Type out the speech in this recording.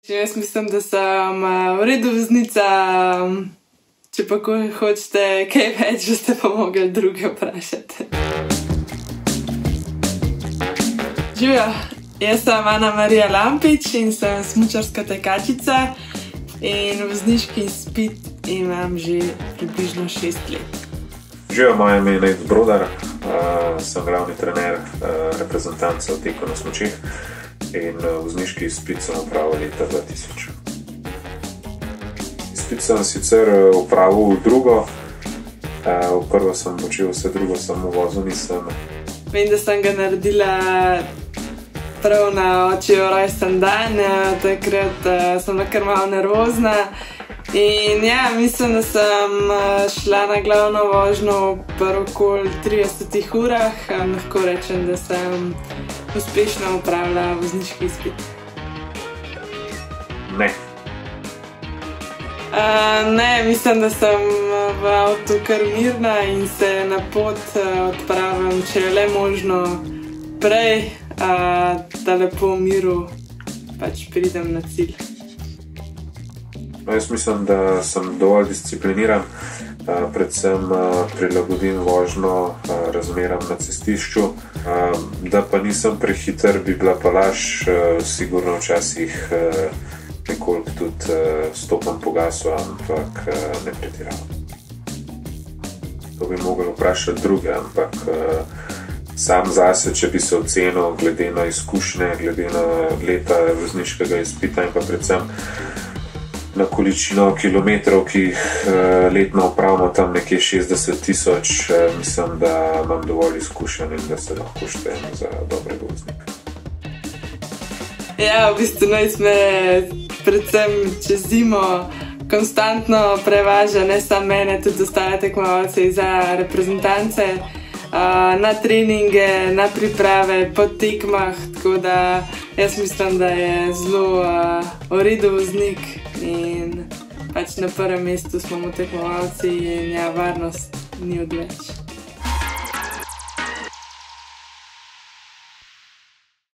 Jaz mislim, da sem v redu voznica, če pa hočete kaj več, boste pa mogli druge vprašati. Živijo, jaz sem Ana Marija Lampič in sem smučarska tekačica in vozniški izpit imam že približno 6 let. Živijo, moje ime je Nejc Brodar, sem glavni trener reprezentance v teku na smučeh in vozniški izpit sem opravil leta 2000. Izpit sem sicer opravil drugo, v prvo sem počel vse drugo, samo vozil nisem. Vem, da sem ga naredila prav na očijo rojsten dan, takrat sem bila kar malo nervozna. In ja, mislim, da sem šla na glavno vožnjo v okoli 30 urah. Lahko rečem, da sem uspešno opravila vozniški izpit. Ne. Ne, mislim, da sem v avtu kar mirna in se na pot odpravim, če je le možno prej, da lepo v miru pač pridem na cilj. Jaz mislim, da sem dovolj discipliniran, predvsem prilagodim vožnjo razmeram na cestišču. Da pa nisem prehiter, bi bila pa laž, sigurno včasih nekoliko tudi stopam po gasu, ampak ne pretiravam. To bi mogli vprašati druge, ampak sam zase, če bi se ocenil glede na izkušnje, glede na leta vozniškega izpita in pa predvsem na količino kilometrov, ki jih letno opravimo, tam nekje 60 000, mislim, da imam dovolj izkušenj in da se lahko štejem za dobrega voznika. Ja, v bistvu Nejc me predvsem čez zimo konstantno prevaža, ne samo mene, tudi ostale tekmovalce za reprezentance, na treninge, na priprave, po tekmah, tako da jaz mislim, da je zelo v redu voznik in pač na prvem mestu smo mu tekmovalci in ja, varnost ni odveč.